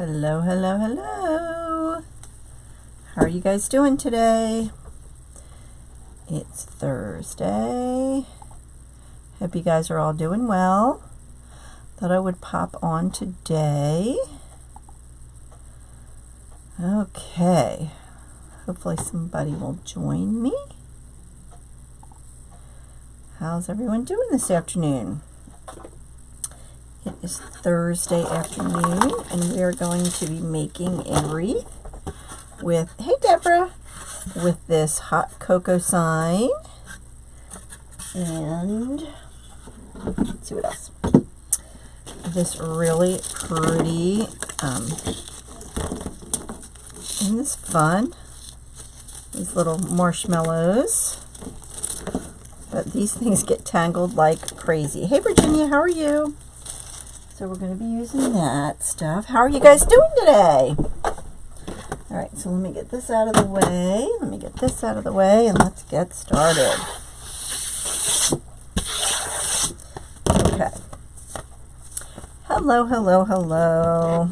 Hello, hello, hello. How are you guys doing today? It's Thursday. Hope you guys are all doing well. Thought I would pop on today. Okay. Hopefully somebody will join me. How's everyone doing this afternoon? It is Thursday afternoon, and we are going to be making a wreath with, hey Deborah, with this hot cocoa sign. And let's see what else. This really pretty, isn't this fun? These little marshmallows. But these things get tangled like crazy. Hey Virginia, how are you? So we're going to be using that stuff. How are you guys doing today? All right, so let me get this out of the way. And let's get started. Okay. Hello, hello, hello.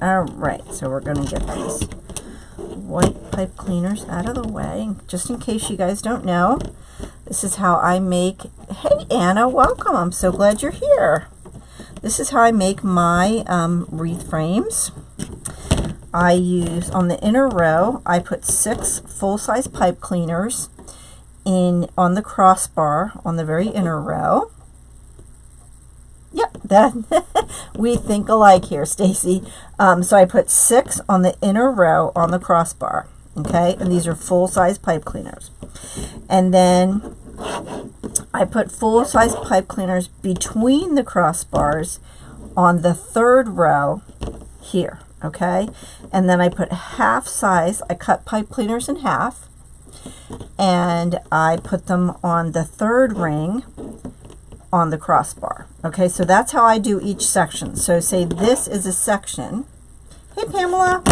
All right, so we're going to get these white pipe cleaners out of the way. Just in case you guys don't know, this is how I make, hey Anna, welcome. I'm so glad you're here. This is how I make my wreath frames. I use, on the inner row, I put 6 full-size pipe cleaners on the crossbar on the very inner row. Yep, that we think alike here, Stacy. So I put 6 on the inner row on the crossbar, okay? And these are full-size pipe cleaners. And then I put full-size pipe cleaners between the crossbars on the 3rd row here, okay? And then I put half-size, I cut pipe cleaners in half, and I put them on the 3rd ring on the crossbar, okay? So that's how I do each section. So say this is a section. Hey, Pamela.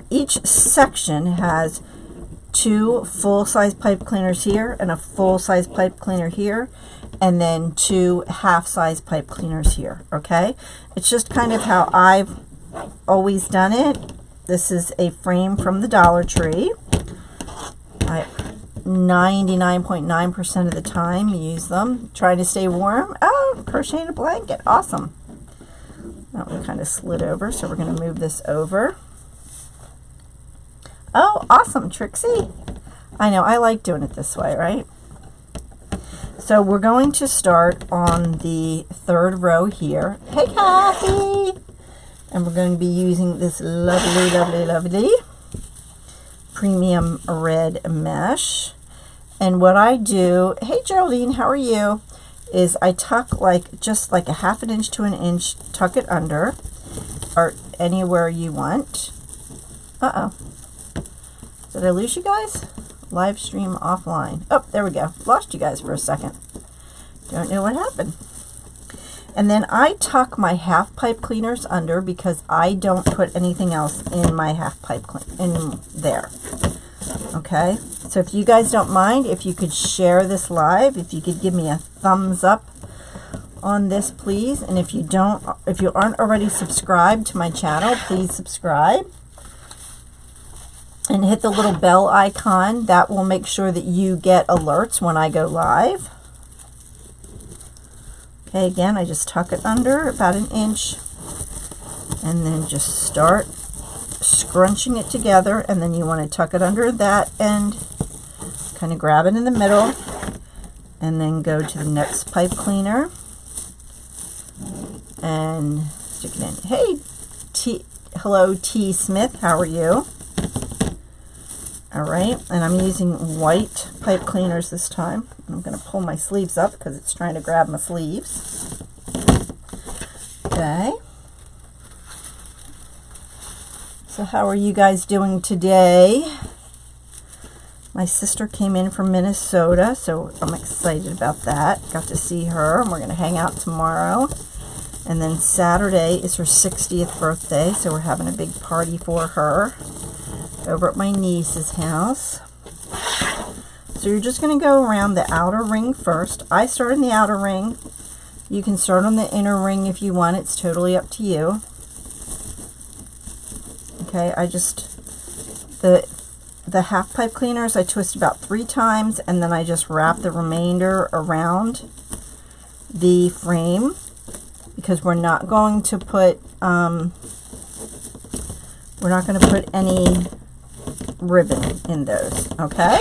Each section has 2 full-size pipe cleaners here and a full-size pipe cleaner here, and then 2 half-size pipe cleaners here, okay? It's just kind of how I've always done it. This is a frame from the Dollar Tree. I 99.9% of the time use them. Try to stay warm. Oh, crocheting a blanket. Awesome. That one kind of slid over, so we're going to move this over. Oh, awesome, Trixie. I know, I like doing it this way, right? So we're going to start on the 3rd row here. Hey, Kathy! And we're going to be using this lovely, lovely, lovely premium red mesh. And what I do, hey, Jolene, how are you? Is I tuck just like a 1/2 inch to 1 inch, tuck it under, or anywhere you want. Uh-oh. Did I lose you guys? Live stream offline. Oh, there we go. Lost you guys for a second. Don't know what happened. And then I tuck my half pipe cleaners under because I don't put anything else in my half pipe in there. Okay? So if you guys don't mind, if you could share this live, if you could give me a thumbs up on this, please. And if you aren't already subscribed to my channel, please subscribe. And hit the little bell icon. That will make sure that you get alerts when I go live. Okay, again, I just tuck it under about 1 inch. And then just start scrunching it together. And then you want to tuck it under that end. Kind of grab it in the middle. And then go to the next pipe cleaner. And stick it in. Hey, hello, T. Smith. How are you? All right, and I'm using white pipe cleaners this time. I'm going to pull my sleeves up because it's trying to grab my sleeves. Okay. So how are you guys doing today? My sister came in from Minnesota, so I'm excited about that. Got to see her, and we're going to hang out tomorrow. And then Saturday is her 60th birthday, so we're having a big party for her over at my niece's house. So you're just going to go around the outer ring first. I start in the outer ring, You can start on the inner ring if you want. It's totally up to you. Okay, I just, the half pipe cleaners, I twist about 3 times, and then I just wrap the remainder around the frame, because we're not going to put any ribbon in those, okay?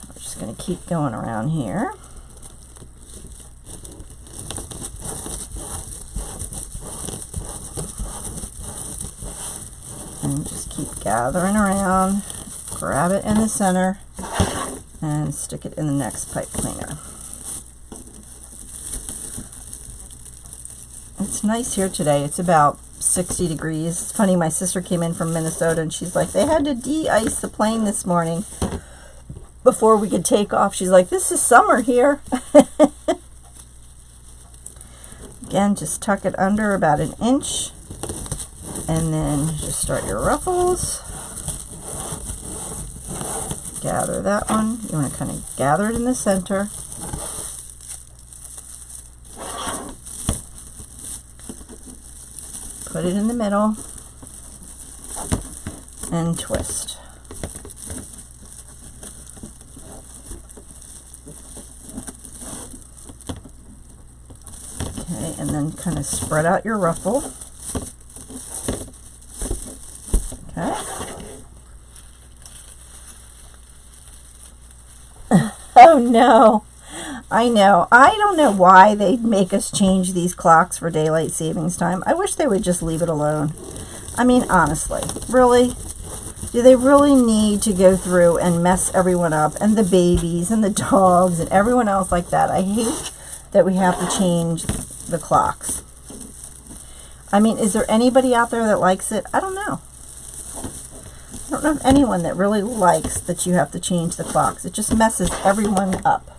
We're just going to keep going around here. And just keep gathering around, grab it in the center, and stick it in the next pipe cleaner. It's nice here today. It's about 60 degrees. It's funny, my sister came in from Minnesota and she's like, they had to de-ice the plane this morning before we could take off. She's like, this is summer here. Again, just tuck it under about 1 inch. And then just start your ruffles. Gather that one. You want to kind of gather it in the center. Put it in the middle. And twist. Okay, and then kind of spread out your ruffle. Okay. Oh no, I know. I don't know why they make us change these clocks for daylight savings time. I wish they would just leave it alone. I mean, honestly, really? Do they really need to go through and mess everyone up, and the babies and the dogs and everyone else like that? I hate that we have to change the clocks. I mean, is there anybody out there that likes it? I don't know. I don't know of anyone that really likes that you have to change the clocks. It just messes everyone up.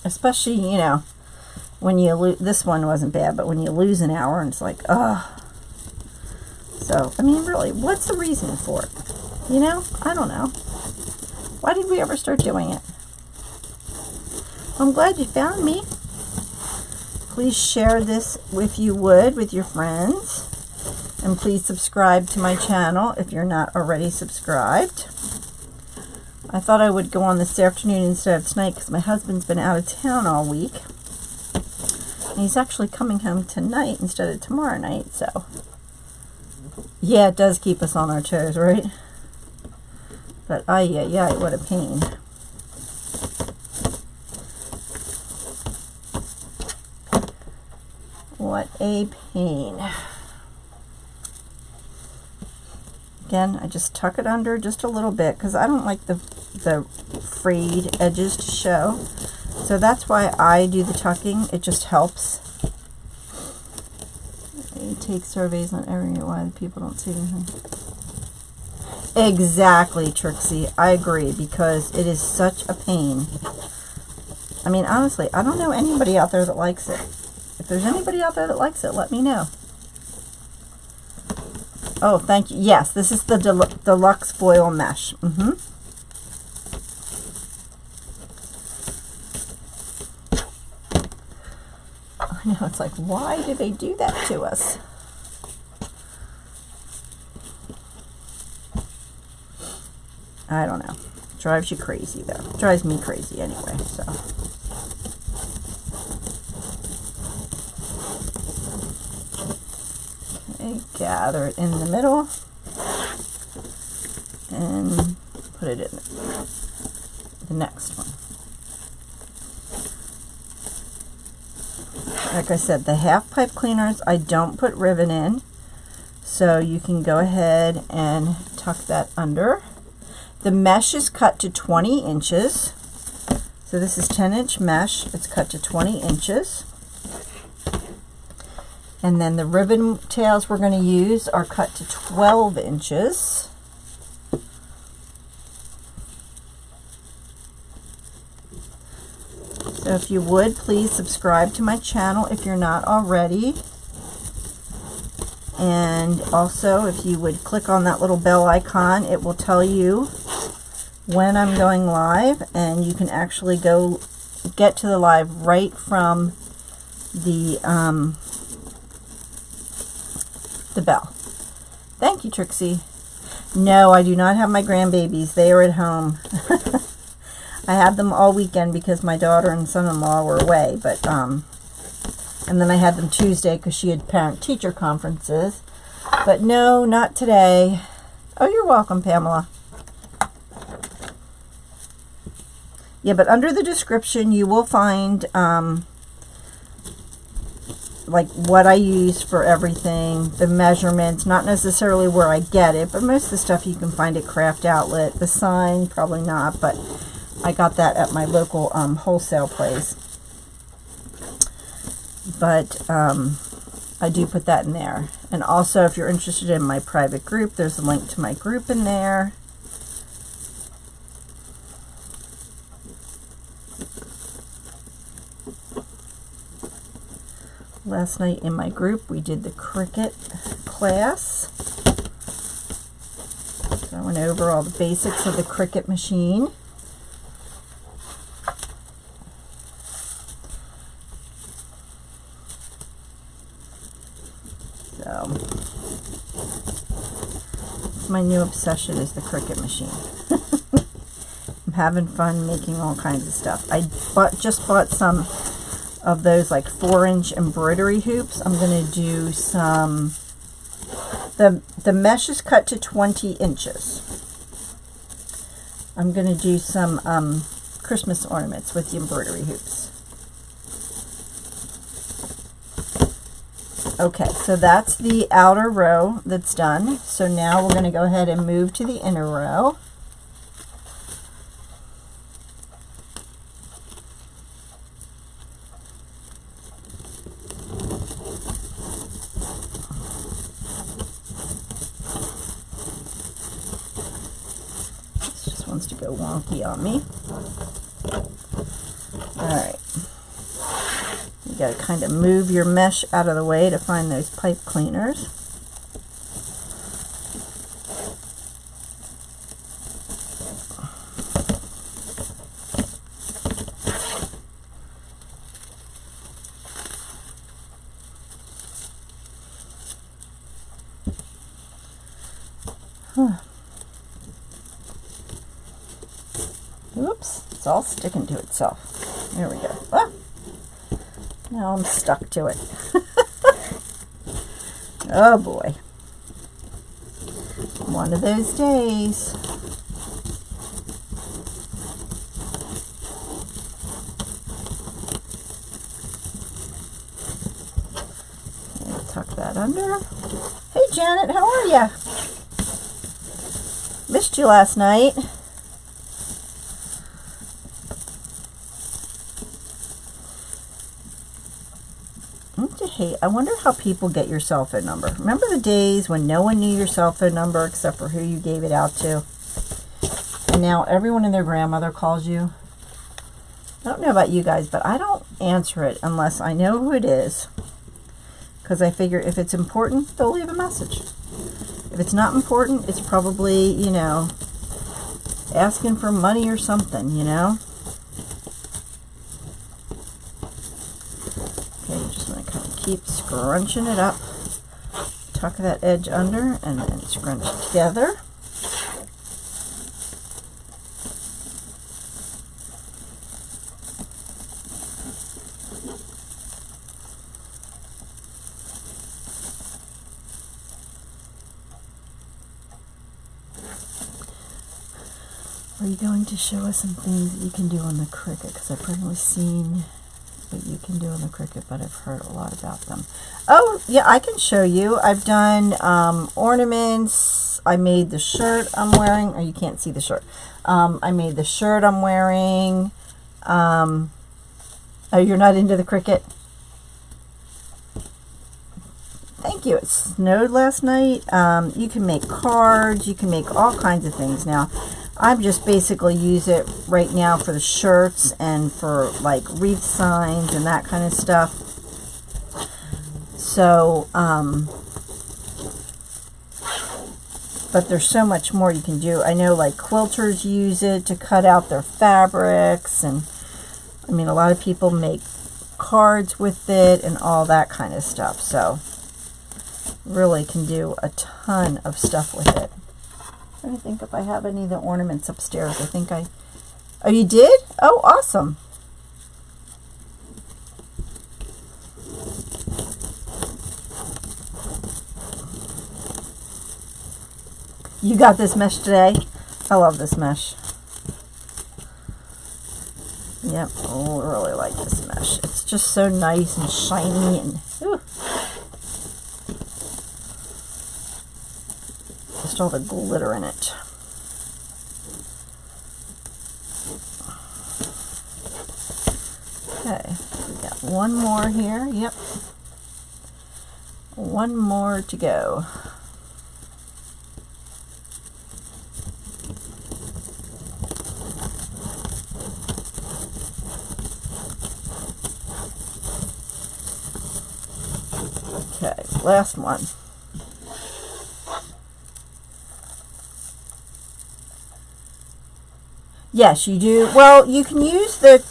Especially, you know, when you lose, this one wasn't bad, but when you lose an hour and it's like, ugh. So, I mean, really, what's the reason for it? You know, I don't know. Why did we ever start doing it? I'm glad you found me. Please share this, if you would, with your friends. And please subscribe to my channel if you're not already subscribed. I thought I would go on this afternoon instead of tonight because my husband's been out of town all week. And he's actually coming home tonight instead of tomorrow night, so. Yeah, it does keep us on our toes, right? But yeah, what a pain. What a pain. Again, I just tuck it under just a little bit because I don't like the frayed edges to show. So that's why I do the tucking. It just helps. I take surveys on why the people don't see anything. Exactly, Trixie. I agree, because it is such a pain. I mean, honestly, I don't know anybody out there that likes it. If there's anybody out there that likes it, let me know. Oh, thank you. Yes, this is the deluxe foil mesh. I know, it's like, why did they do that to us? I don't know. Drives you crazy, though. Drives me crazy anyway, so. Okay, gather it in the middle and put it in the next one. Like I said, the half pipe cleaners, I don't put ribbon in, so you can go ahead and tuck that under. The mesh is cut to 20 inches. So this is 10-inch mesh. It's cut to 20 inches. And then the ribbon tails we're going to use are cut to 12 inches. So if you would, please subscribe to my channel if you're not already. And also, if you would click on that little bell icon, it will tell you when I'm going live, and you can actually go get to the live right from the bell. Thank you, Trixie. No, I do not have my grandbabies. They are at home. I had them all weekend because my daughter and son-in-law were away, but and then I had them Tuesday because she had parent-teacher conferences. But no, not today. Oh, you're welcome, Pamela. Yeah, but under the description, you will find like what I use for everything, the measurements, not necessarily where I get it, but most of the stuff you can find at Craft Outlet. The sign, probably not, but I got that at my local wholesale place. But I do put that in there. And also, if you're interested in my private group, there's a link to my group in there. Last night in my group, we did the Cricut class. So I went over all the basics of the Cricut machine. So, my new obsession is the Cricut machine. I'm having fun making all kinds of stuff. I just bought some of those like 4-inch embroidery hoops. I'm going to do some, the mesh is cut to 20 inches. I'm going to do some Christmas ornaments with the embroidery hoops. Okay, so that's the outer row that's done. So now we're going to go ahead and move to the inner row. This just wants to go wonky on me. All right. You got to kind of move your mesh out of the way to find those pipe cleaners. Oops, it's all sticking to itself. There we go. Ah! Now I'm stuck to it. Oh boy. One of those days. Tuck that under. Hey Janet, how are ya? Missed you last night. I wonder how people get your cell phone number. Remember the days when no one knew your cell phone number except for who you gave it out to? And now everyone and their grandmother calls you. I don't know about you guys, but I don't answer it unless I know who it is. Because I figure if it's important, they'll leave a message. If it's not important, it's probably, you know, asking for money or something, you know? Keep scrunching it up, tuck that edge under, and then scrunch it together. Are you going to show us some things that you can do on the Cricut? Because I've probably seen what you can do on the Cricut, but I've heard a lot about them. Oh, yeah, I can show you. I've done ornaments. I made the shirt I'm wearing. Oh, you can't see the shirt. I made the shirt I'm wearing. Oh, you're not into the Cricut? Thank you. It snowed last night. You can make cards. You can make all kinds of things now. I just basically use it right now for the shirts and for like wreath signs and that kind of stuff. So but there's so much more you can do. I know like quilters use it to cut out their fabrics, and I mean a lot of people make cards with it and all that kind of stuff. So really can do a ton of stuff with it. I'm trying to think if I have any of the ornaments upstairs. I think I... Oh, you did? Oh, awesome. You got this mesh today? I love this mesh. Yep, oh, I really like this mesh. It's just so nice and shiny and ooh. Just all the glitter in it. Okay, we got one more here. Yep. One more to go. Okay, last one. Yes, you do. Well, you can use the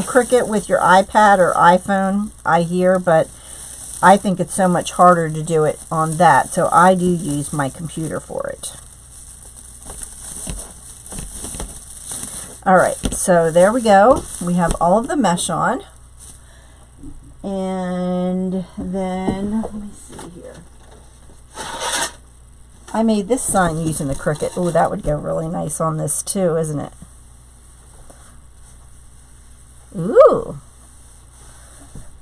Cricut with your iPad or iPhone, I hear, but I think it's so much harder to do it on that, so I do use my computer for it. All right, so there we go. We have all of the mesh on. And then, let me see here. I made this sign using the Cricut. Oh, that would go really nice on this too, isn't it? Ooh.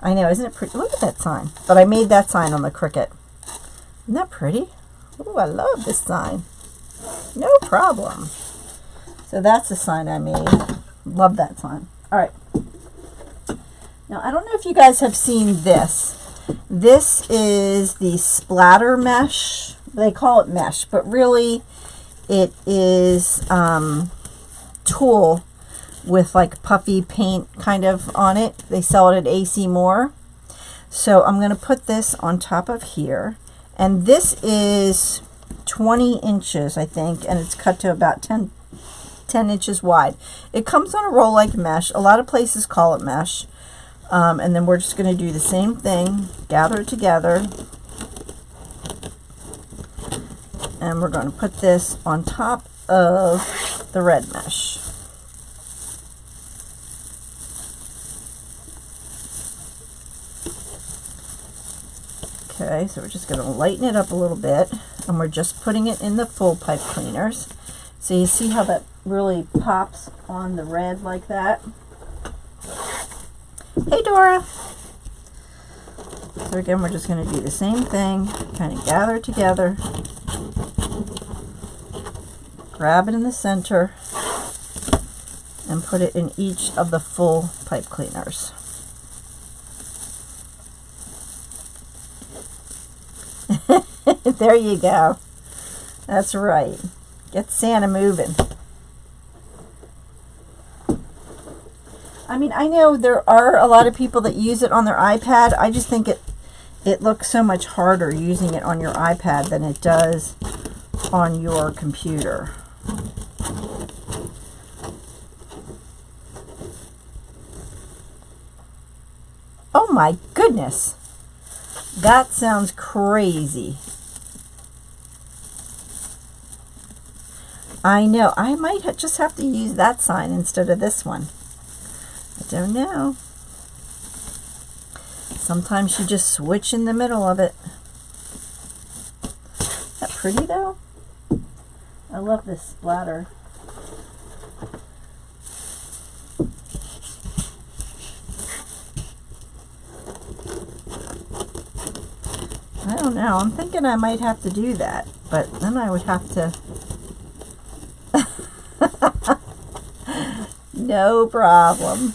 I know, isn't it pretty? Look at that sign. But I made that sign on the Cricut. Isn't that pretty? Ooh, I love this sign. No problem. So that's the sign I made. Love that sign. All right. Now, I don't know if you guys have seen this. This is the splatter mesh. They call it mesh, but really it is tulle with like puffy paint kind of on it. They sell it at AC Moore. So I'm going to put this on top of here. And this is 20 inches, I think, and it's cut to about 10 inches wide. It comes on a roll like mesh. A lot of places call it mesh. And then we're just going to do the same thing, gather it together, and we're going to put this on top of the red mesh. Okay, so we're just going to lighten it up a little bit, and we're just putting it in the full pipe cleaners. So you see how that really pops on the red like that? Hey, Dora. So again, we're just going to do the same thing, kind of gather together, grab it in the center, and put it in each of the full pipe cleaners. There you go. That's right. Get Santa moving. I mean, I know there are a lot of people that use it on their iPad. I just think it looks so much harder using it on your iPad than it does on your computer. Oh my goodness. That sounds crazy. I know. I might just have to use that sign instead of this one. I don't know. Sometimes you just switch in the middle of it. Isn't that pretty though? I love this splatter. I don't know. I'm thinking I might have to do that, but then I would have to... No problem.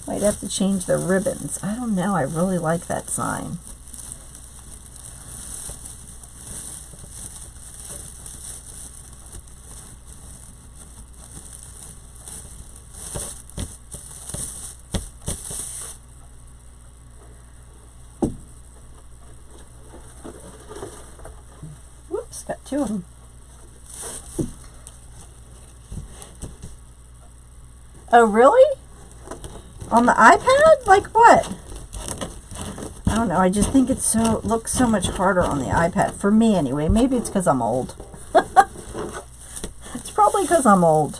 Might have to change the ribbons. I don't know. I really like that sign. Whoops. It's got two of them. Oh, really? On the iPad? Like what? I don't know. I just think it looks so much harder on the iPad. For me, anyway. Maybe it's because I'm old. It's probably because I'm old.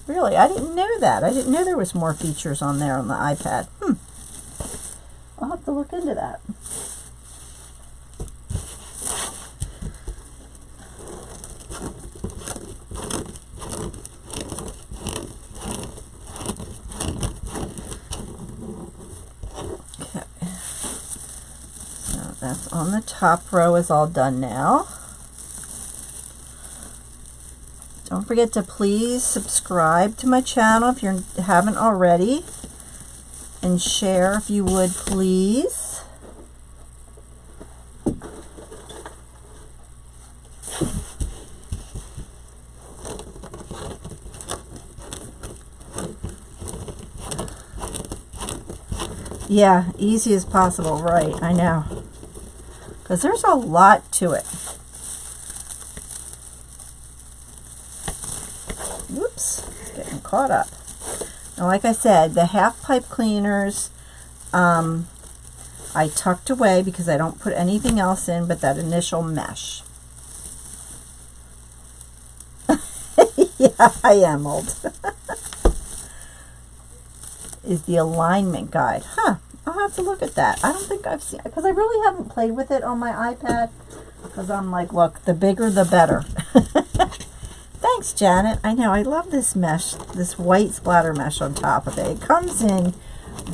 Really? I didn't know that. I didn't know there was more features on there on the iPad. I'll have to look into that. That's on the top row is all done now. Don't forget to please subscribe to my channel if you haven't already, and share if you would, please. Yeah, easy as possible, right? I know. Because there's a lot to it. Whoops, it's getting caught up. Now, like I said, the half pipe cleaners, I tucked away because I don't put anything else in but that initial mesh. Yeah, I am old. Is the alignment guide. I'll have to look at that. I don't think I've seen it because I really haven't played with it on my iPad because I'm like, look, the bigger the better. Thanks, Janet. I know, I love this mesh, this white splatter mesh on top of it. It comes in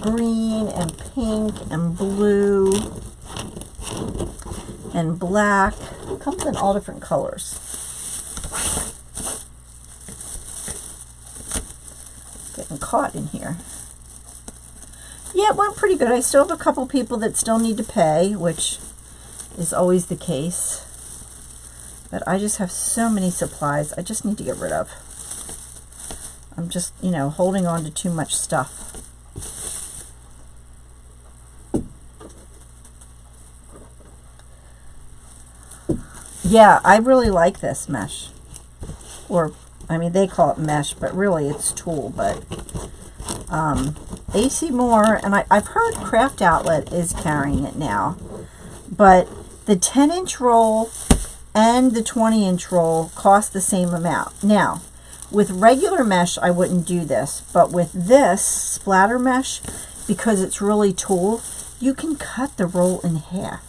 green and pink and blue and black. It comes in all different colors. Getting caught in here. Yeah, it went pretty good. I still have a couple people that still need to pay, which is always the case. But I just have so many supplies I just need to get rid of. I'm just, you know, holding on to too much stuff. Yeah, I really like this mesh. Or, I mean, they call it mesh, but really it's tulle. But AC Moore, and I've heard Craft Outlet is carrying it now. But the 10-inch roll and the 20-inch roll cost the same amount. Now, with regular mesh, I wouldn't do this. But with this splatter mesh, because it's really tulle, you can cut the roll in half.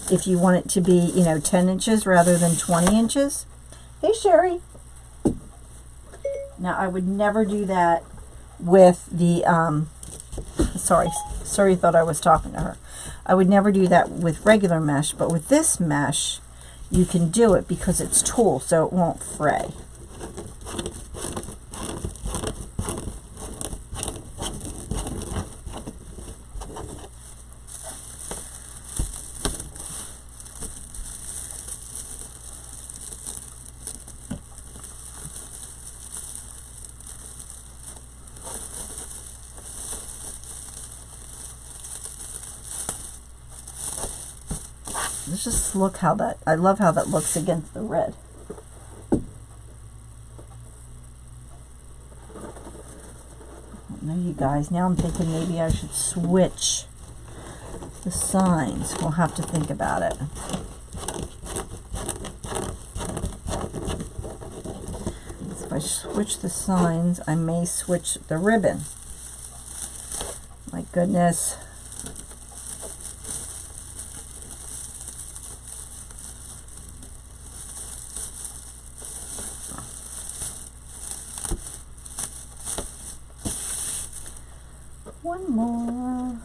If you want it to be, you know, 10 inches rather than 20 inches. Hey, Sherry. Now, I would never do that with the, sorry, thought I was talking to her. I would never do that with regular mesh, but with this mesh, you can do it because it's tulle, so it won't fray. Let's just look how that, I love how that looks against the red. Now you guys, now I'm thinking maybe I should switch the signs. We'll have to think about it. So if I switch the signs, I may switch the ribbon. My goodness. One more.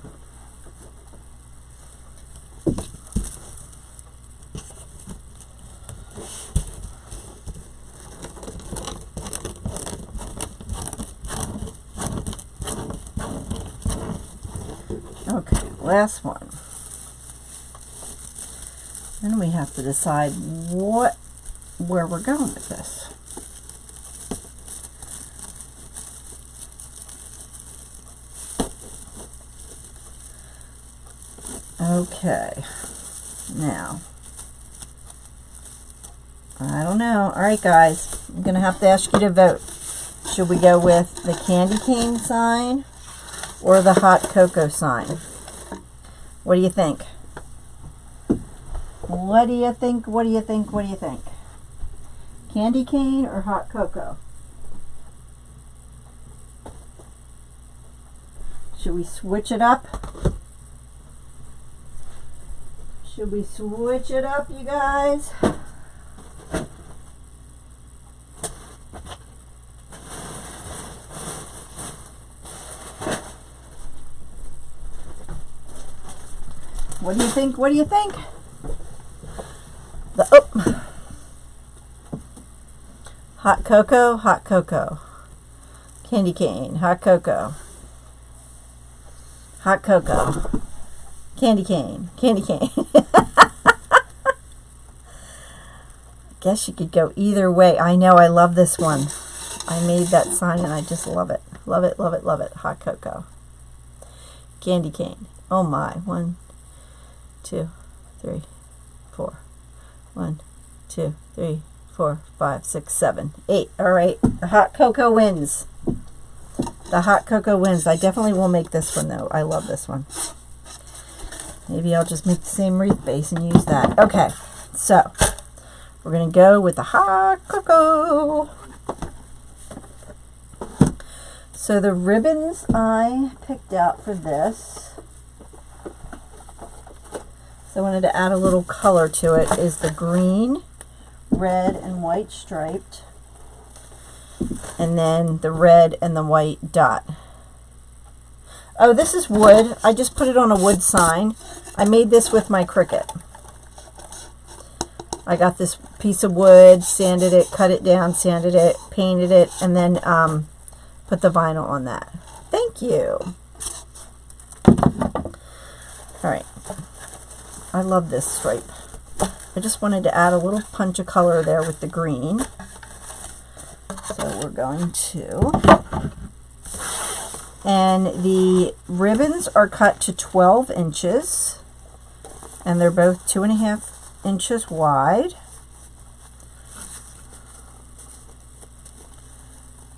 Okay, last one. Then we have to decide where we're going with this. Okay, now, I don't know. All right, guys, I'm going to have to ask you to vote. Should we go with the candy cane sign or the hot cocoa sign? What do you think? What do you think? What do you think? What do you think? Candy cane or hot cocoa? Should we switch it up? Should we switch it up, you guys? What do you think? What do you think? Hot cocoa, hot cocoa. Candy cane, hot cocoa. Hot cocoa. Candy cane, candy cane. Guess you could go either way. I know, I love this one. I made that sign and I just love it. Love it, love it, love it. Hot cocoa. Candy cane. Oh my. 1, 2, 3, 4. 1, 2, 3, 4, 5, 6, 7, 8. All right, the hot cocoa wins. The hot cocoa wins. I definitely will make this one though. I love this one. Maybe I'll just make the same wreath base and use that. Okay, so we're gonna go with the hot cocoa. So the ribbons I picked out for this, so I wanted to add a little color to it, is the green, red, and white striped, and then the red and the white dot. Oh, this is wood. I just put it on a wood sign. I made this with my Cricut. I got this piece of wood, sanded it, cut it down, sanded it, painted it, and then put the vinyl on that. Thank you. All right. I love this stripe. I just wanted to add a little punch of color there with the green. So we're going to... And the ribbons are cut to 12 inches. And they're both 2.5 inches wide.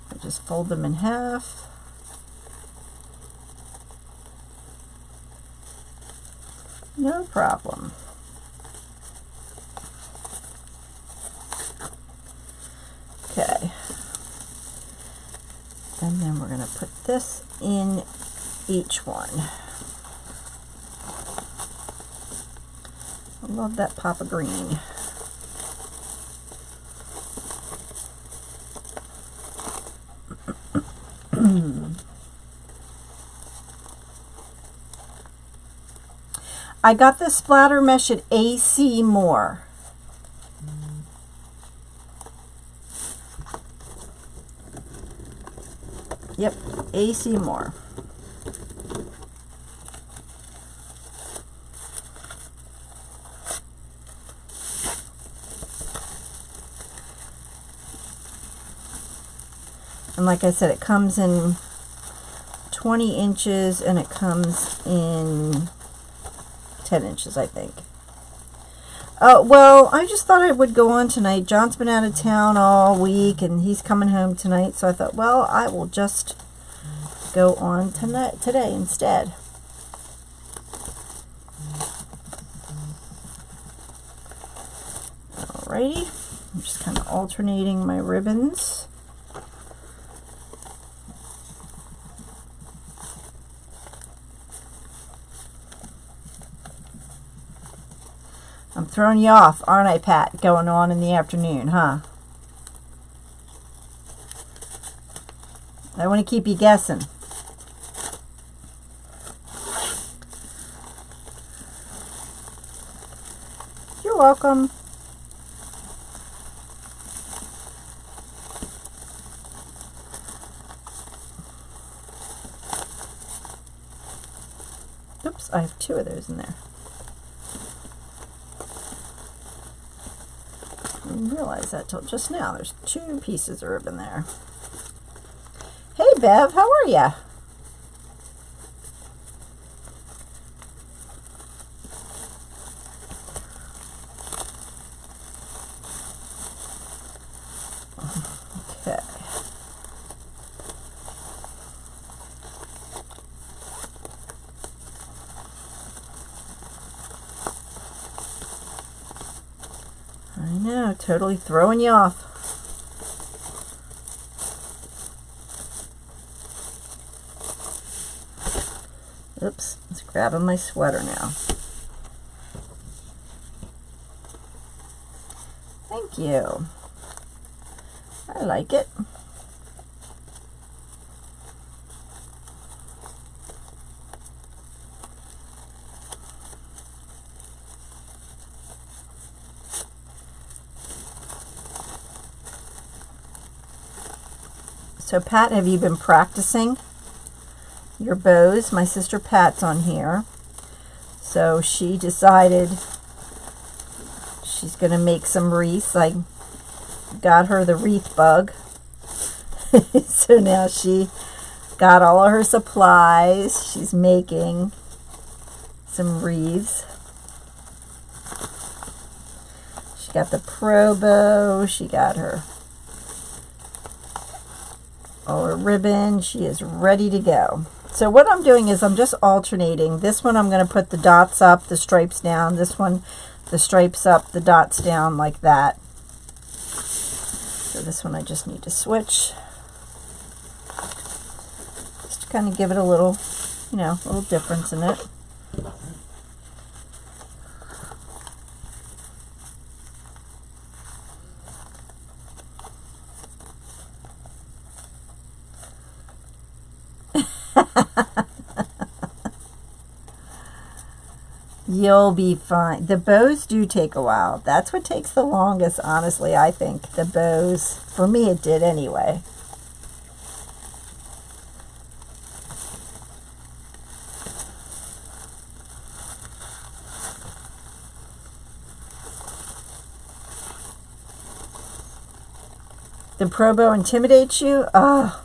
I just fold them in half. No problem. Okay. And then we're going to put this in each one. I love that pop of green. I got the splatter mesh at AC Moore. Yep, AC Moore. And like I said, it comes in 20 inches and it comes in 10 inches, I think. Well, I just thought I would go on tonight. John's been out of town all week and he's coming home tonight, so I thought, well, I will just go on today instead. Alrighty, I'm just kind of alternating my ribbons. I'm throwing you off, aren't I, Pat? Going on in the afternoon, huh? I want to keep you guessing. You're welcome. Oops, I have 2 of those in there. I didn't realize that till just now. There's 2 pieces of ribbon there. Hey Bev, how are ya? know, totally throwing you off. Oops, it's grabbing my sweater now. Thank you. I like it. So Pat, have you been practicing your bows? My sister Pat's on here. So she decided she's going to make some wreaths. I got her the wreath bug. So now she got all of her supplies. She's making some wreaths. She got the pro bow. She got her all her ribbon. She is ready to go. So what I'm doing is I'm just alternating. This one I'm going to put the dots up, the stripes down. This one, the stripes up, the dots down, like that. So this one I just need to switch. Just to kind of give it a little, you know, a little difference in it. You'll be fine. The bows do take a while. That's what takes the longest, honestly, I think. The bows. For me, it did anyway. The pro bow intimidates you? Oh,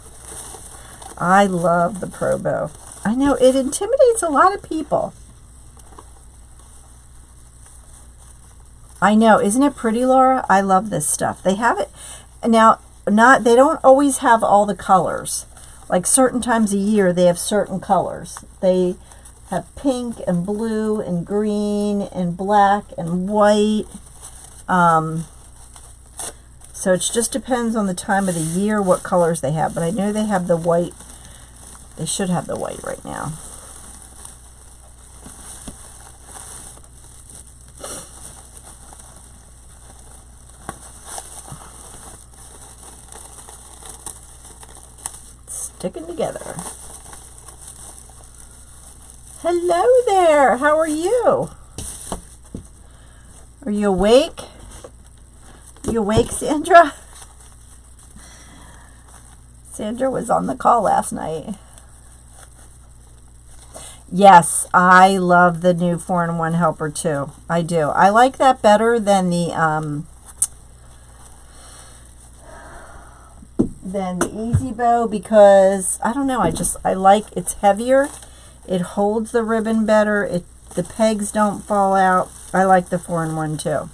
I love the pro bow. I know, it intimidates a lot of people. I know, isn't it pretty, Laura? I love this stuff. They have it now. They don't always have all the colors. Like certain times a year, they have certain colors. They have pink and blue and green and black and white. So it just depends on the time of the year what colors they have. But I know they have the white. They should have the white right now. Sticking together. Hello there. How are you? Are you awake? Are you awake, Sandra? Sandra was on the call last night. Yes, I love the new 4-in-1 helper too. I do. I like that better than the Easy Bow because I don't know. I like it's heavier. It holds the ribbon better. The pegs don't fall out. I like the 4-in-1 too.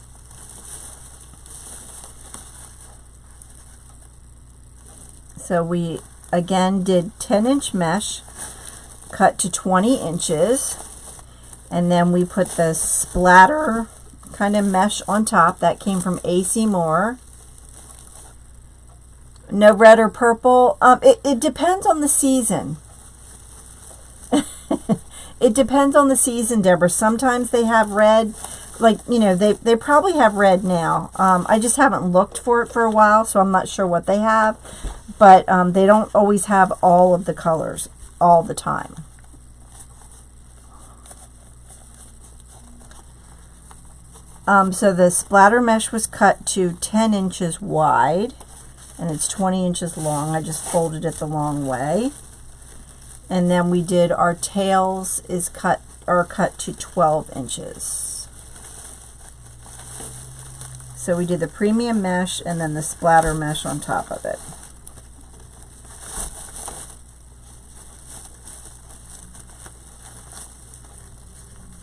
So we again did 10-inch mesh, cut to 20 inches, and then we put the splatter kind of mesh on top. That came from AC Moore. No red or purple. It depends on the season. It depends on the season, Deborah. Sometimes they have red. Like, you know, they probably have red now. I just haven't looked for it for a while, so I'm not sure what they have. But they don't always have all of the colors all the time. So the splatter mesh was cut to 10 inches wide, and it's 20 inches long. I just folded it the long way. And then we did our tails are cut to 12 inches. So we did the premium mesh and then the splatter mesh on top of it.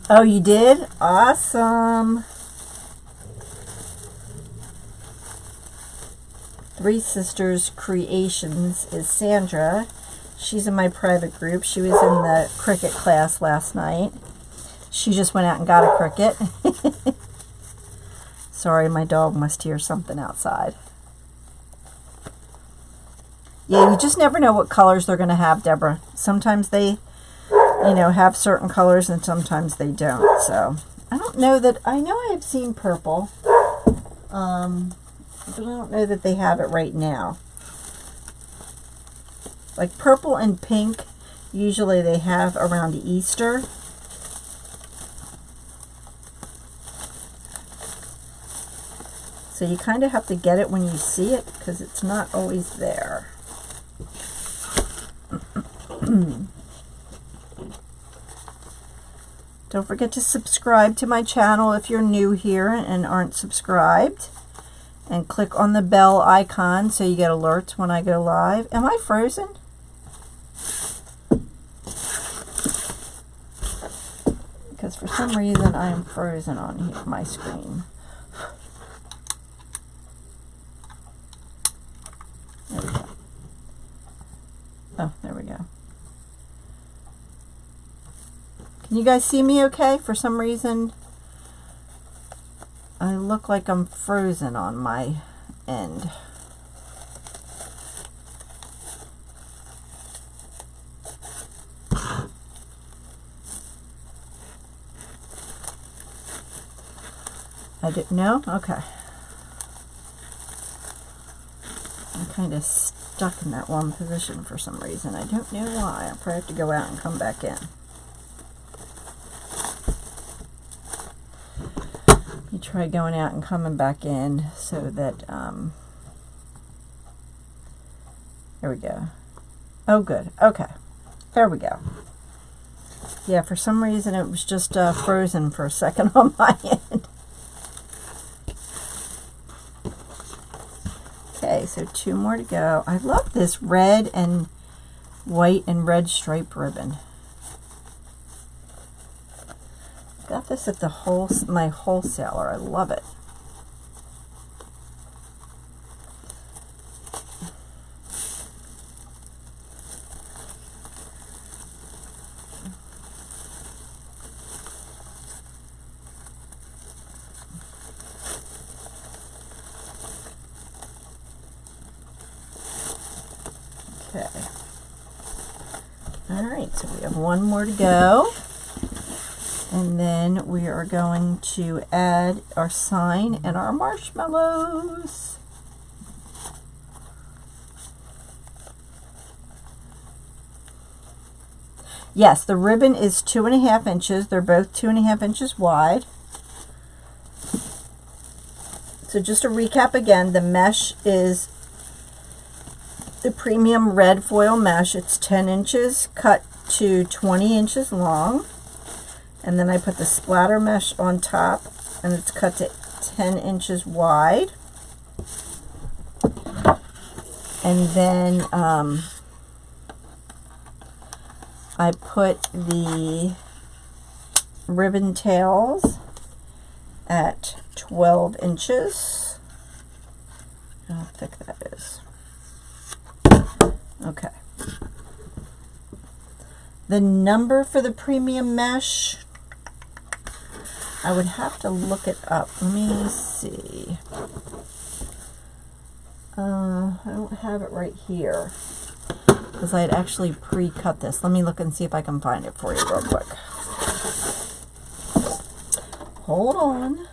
Oh, you did? Awesome. Three Sisters Creations is Sandra. She's in my private group. She was in the cricket class last night. She just went out and got a cricket. Sorry, my dog must hear something outside. Yeah, you just never know what colors they're going to have, Deborah. Sometimes they, you know, have certain colors and sometimes they don't. So I don't know that, I know I have seen purple, but I don't know that they have it right now. Like purple and pink, usually they have around Easter. So you kind of have to get it when you see it because it's not always there. Don't forget to subscribe to my channel if you're new here and aren't subscribed. And click on the bell icon so you get alerts when I go live. Am I frozen? Because for some reason I am frozen on here, my screen. There we go. Oh, there we go. Can you guys see me okay? For some reason, I look like I'm frozen on my end. I didn't know? Okay. I'm kind of stuck in that one position for some reason. I don't know why. I'll probably have to go out and come back in. You try going out and coming back in so that, there we go. Oh, good. Okay. There we go. Yeah, for some reason it was just frozen for a second on my end. Okay, so 2 more to go. I love this red and white and red stripe ribbon. Got this at the my wholesaler. I love it. Okay. All right, so we have 1 more to go. And then we are going to add our sign and our marshmallows. Yes, the ribbon is 2.5 inches. They're both 2.5 inches wide. So just to recap again, the mesh is the premium red foil mesh. It's 10 inches cut to 20 inches long. And then I put the splatter mesh on top, and it's cut to 10 inches wide. And then I put the ribbon tails at 12 inches. How thick that is. Okay. The number for the premium mesh, I would have to look it up. Let me see. I don't have it right here because I had actually pre-cut this. Let me look and see if I can find it for you real quick. Hold on.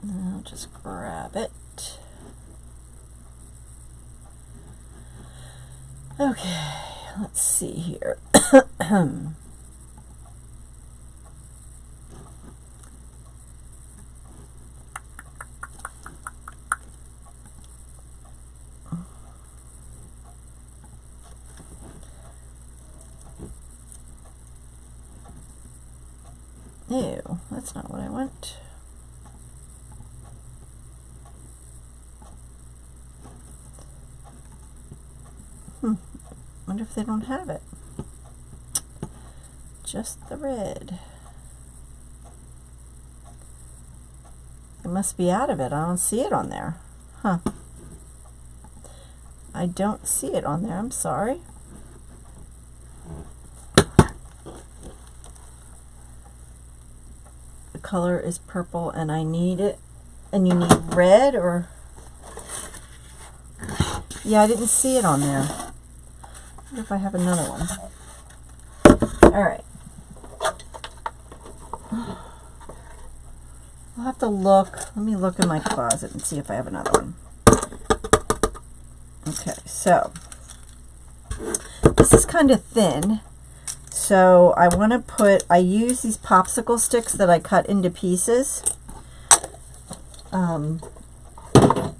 I'll just grab it. Okay, let's see here. Ew, that's not what I want. Wonder if they don't have it. Just the red. It must be out of it. I don't see it on there. Huh. I don't see it on there. I'm sorry. The color is purple and I need it. And you need red, or? Yeah, I didn't see it on there. I wonder if I have another one. All right. I'll have to look. Let me look in my closet and see if I have another one. Okay, so this is kind of thin. So I want to put, I use these popsicle sticks that I cut into pieces.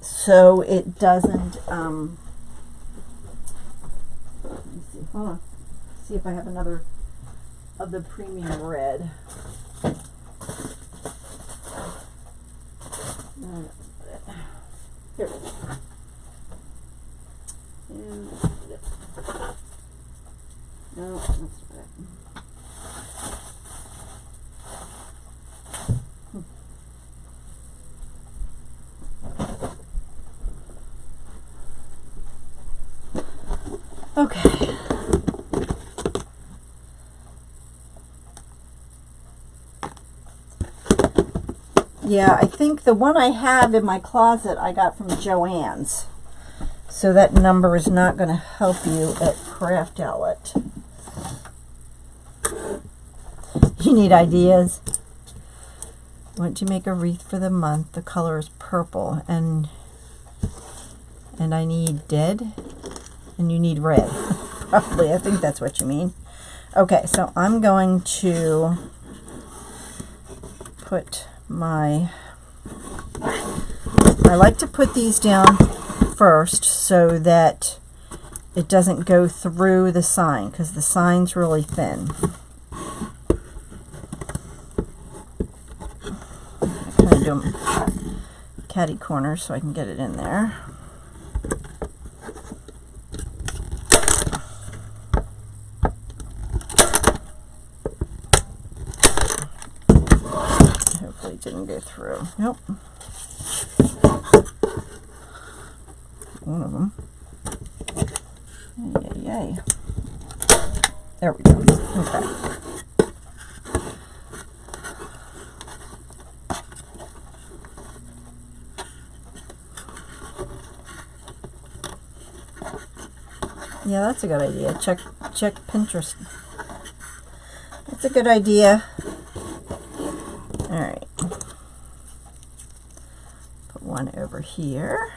So it doesn't, let me see, hold on. See if I have another of the premium red. Here. No, that's not it. Okay. Yeah, I think the one I have in my closet I got from Joann's. So that number is not going to help you at Craft Outlet. You need ideas. Want to make a wreath for the month. The color is purple, and I need dead, and you need red. Probably, I think that's what you mean. Okay, so I'm going to put my, I like to put these down first so that it doesn't go through the sign, because the sign's really thin. I kind of do them catty corners so I can get it in there. Hopefully it didn't go through. Nope. One of them. Yay, yay. There we go. Okay. Yeah, that's a good idea. Check Pinterest. That's a good idea. All right. Put one over here.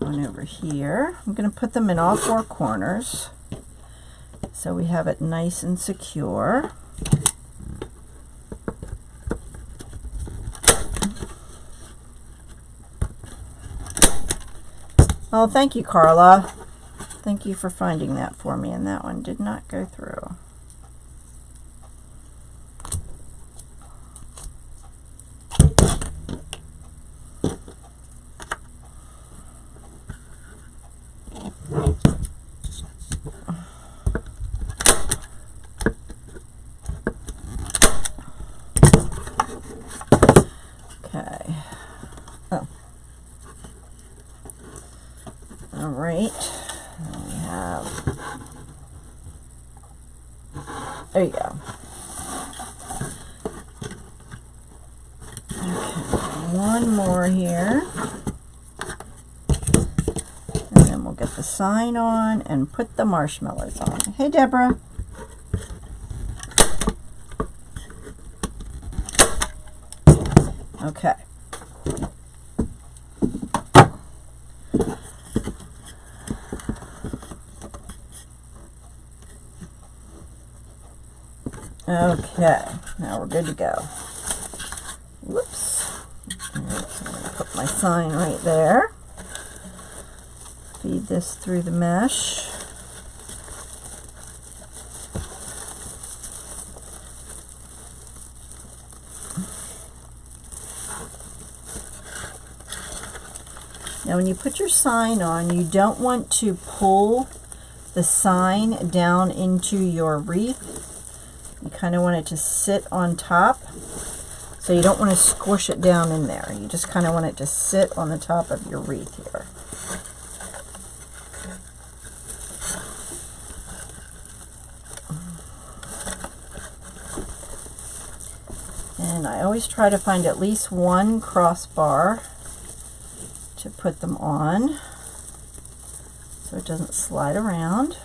Over here. I'm going to put them in all four corners so we have it nice and secure. Oh, thank you, Carla. Thank you for finding that for me, and that one did not go through. There you go. Okay, one more here. And then we'll get the sign on and put the marshmallows on. Hey, Deborah. Okay. Okay, now we're good to go. Whoops. All right, so I'm going to put my sign right there. Feed this through the mesh. Now when you put your sign on, you don't want to pull the sign down into your wreath. You kind of want it to sit on top. So you don't want to squish it down in there. You just kind of want it to sit on the top of your wreath here. And I always try to find at least one crossbar to put them on so it doesn't slide around.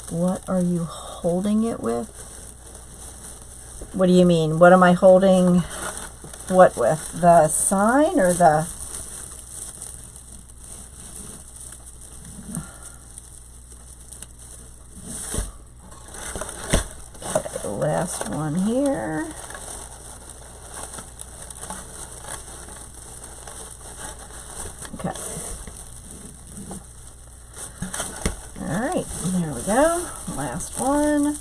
What are you holding it with? What do you mean? What am I holding what with? The sign or the... Okay, last one here. Okay. All right, there we go. Last one.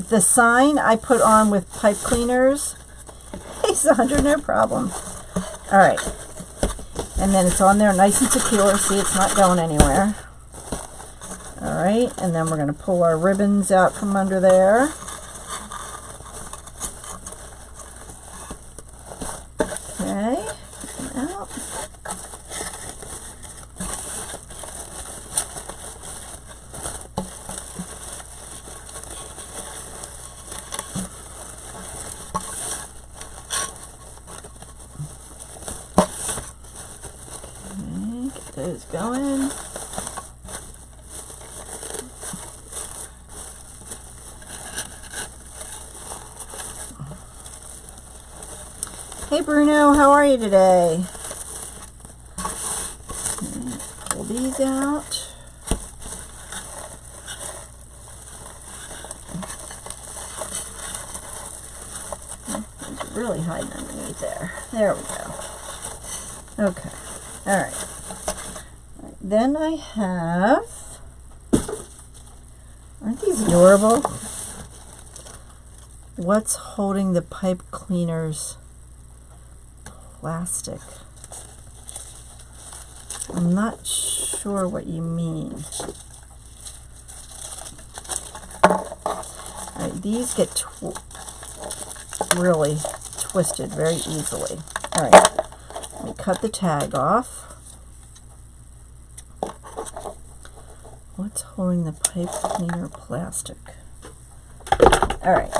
The sign I put on with pipe cleaners. Hey, Sandra, no problem. All right. And then it's on there nice and secure. See, it's not going anywhere. All right, and then we're going to pull our ribbons out from under there. Okay, get them out. Okay, get those going. Hey Bruno, how are you today? Pull these out. These are really hiding underneath there. There we go. Okay. All right. Then I have, aren't these adorable? What's holding the pipe cleaners? Plastic. I'm not sure what you mean. Alright, these get really twisted very easily. Alright, let me cut the tag off. What's holding the pipe cleaner plastic? Alright.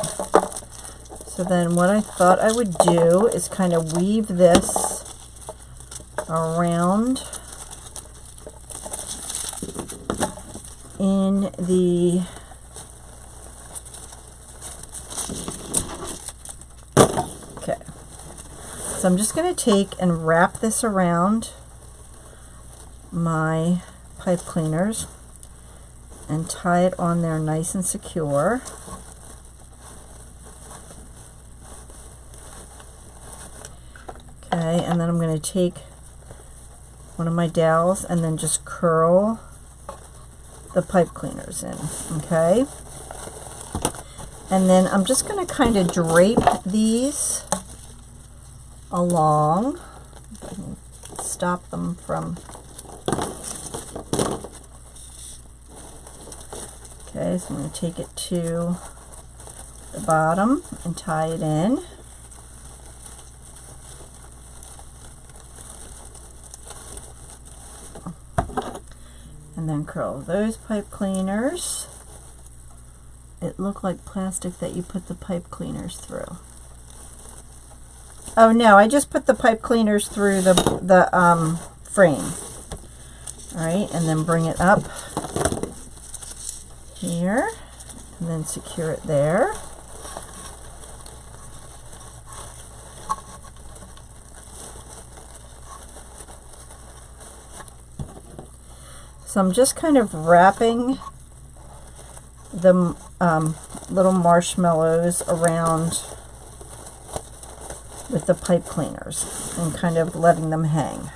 So then what I thought I would do is kind of weave this around in the okay. So I'm just going to take and wrap this around my pipe cleaners and tie it on there nice and secure. Okay, and then I'm going to take one of my dowels and then just curl the pipe cleaners in, okay? And then I'm just going to kind of drape these along. If I can stop them from... Okay, so I'm going to take it to the bottom and tie it in. And then curl those pipe cleaners. It looked like plastic that you put the pipe cleaners through. Oh no, I just put the pipe cleaners through the frame. Alright, and then bring it up here, and then secure it there. So I'm just kind of wrapping the little marshmallows around with the pipe cleaners and kind of letting them hang.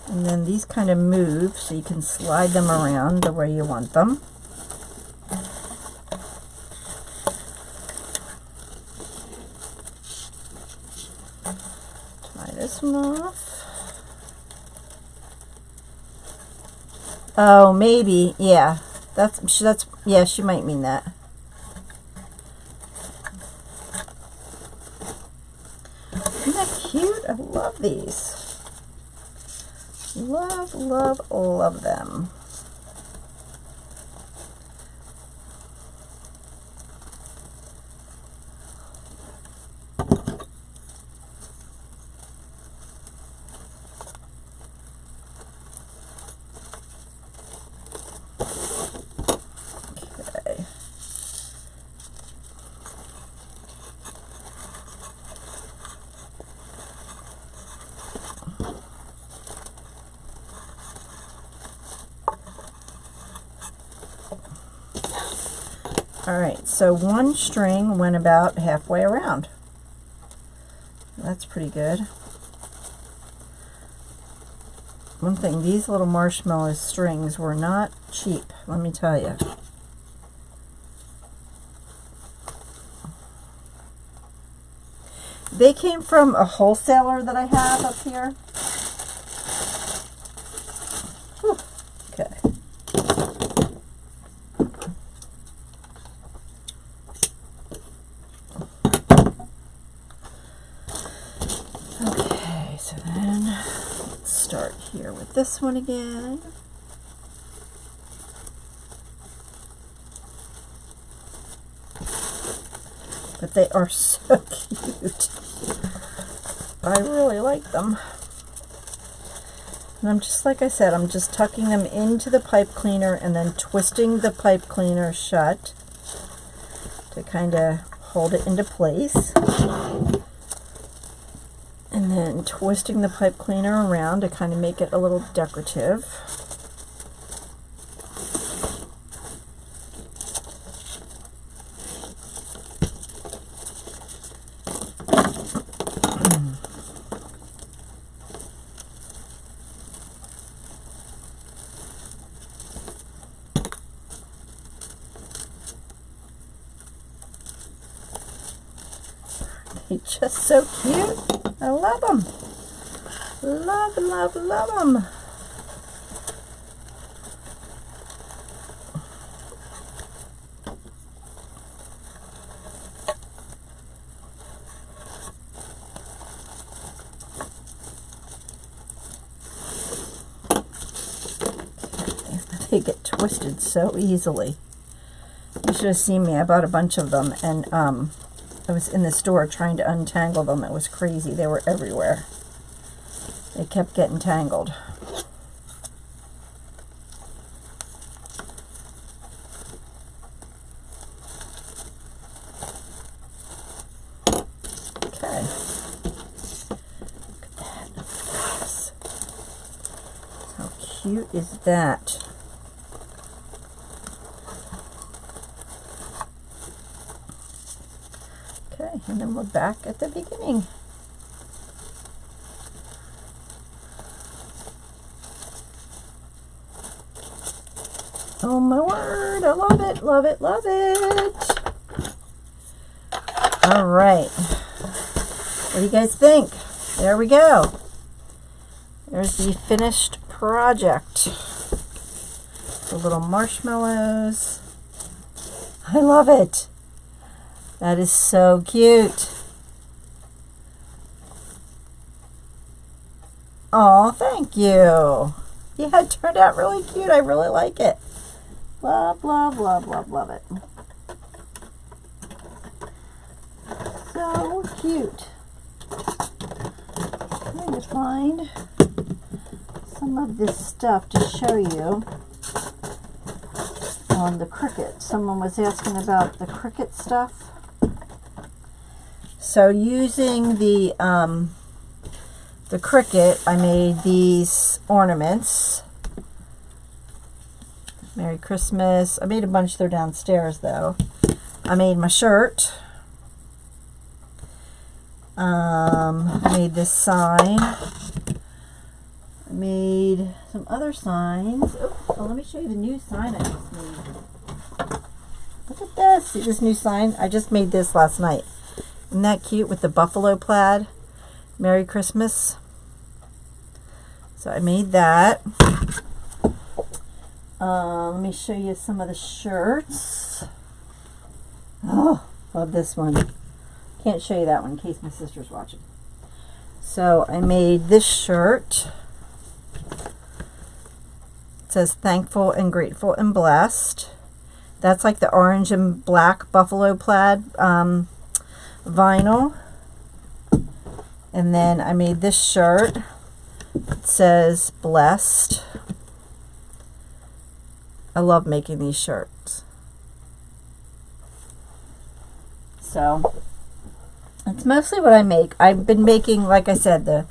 And then these kind of move, so you can slide them around the way you want them. Tie this one off. Oh, maybe, yeah. That's yeah, she might mean that. Isn't that cute? I love these. Love, love, love them. Okay. All right, so one string went about halfway around. That's pretty good. One thing, these little marshmallow strings were not cheap, let me tell you. They came from a wholesaler that I have up here. Whew. Okay. Okay, so then let's start here with this one again. But they are so cute. I really like them. And I'm just, like I said, I'm just tucking them into the pipe cleaner and then twisting the pipe cleaner shut to kind of hold it into place. And then twisting the pipe cleaner around to kind of make it a little decorative. They're just so cute. I love them. Love, love, love them. They get twisted so easily. You should have seen me. I bought a bunch of them, and I was in the store trying to untangle them. It was crazy. They were everywhere. They kept getting tangled. Okay. Look at that. How cute is that? Okay, and then we're back at the beginning. Oh my word, I love it, love it, love it. All right. What do you guys think? There we go. There's the finished project. The little marshmallows. I love it. That is so cute. Oh, thank you. Yeah, it turned out really cute. I really like it. Love, love, love, love, love it. So cute. I'm going to find some of this stuff to show you. on the Cricut. Someone was asking about the Cricut stuff. So using the Cricut, I made these ornaments. Merry Christmas. I made a bunch. They're downstairs though. I made my shirt. I made this sign. I made some other signs. Oh, let me show you the new sign I just made. Look at this. See this new sign? I just made this last night. Isn't that cute with the buffalo plaid? Merry Christmas. So I made that. Let me show you some of the shirts. Oh, love this one. Can't show you that one in case my sister's watching. So I made this shirt. It says thankful and grateful and blessed. That's like the orange and black buffalo plaid vinyl. And then I made this shirt. It says blessed. I love making these shirts. So that's mostly what I make. I've been making, like I said, the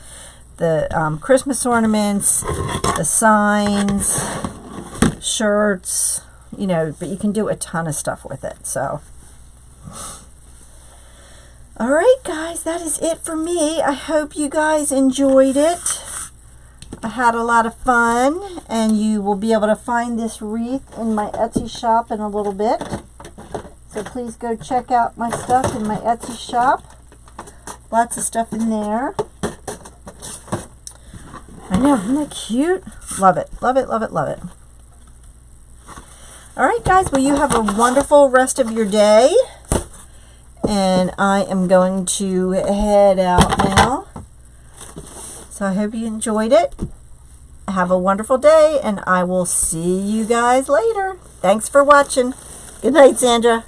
Christmas ornaments, the signs, shirts, you know, but you can do a ton of stuff with it. So, all right, guys, that is it for me. I hope you guys enjoyed it. I had a lot of fun, and you will be able to find this wreath in my Etsy shop in a little bit. So please go check out my stuff in my Etsy shop. Lots of stuff in there. I know, isn't that cute? Love it, love it, love it, love it. All right, guys, well, you have a wonderful rest of your day. And I am going to head out now. So I hope you enjoyed it. Have a wonderful day, and I will see you guys later. Thanks for watching. Good night, Sandra.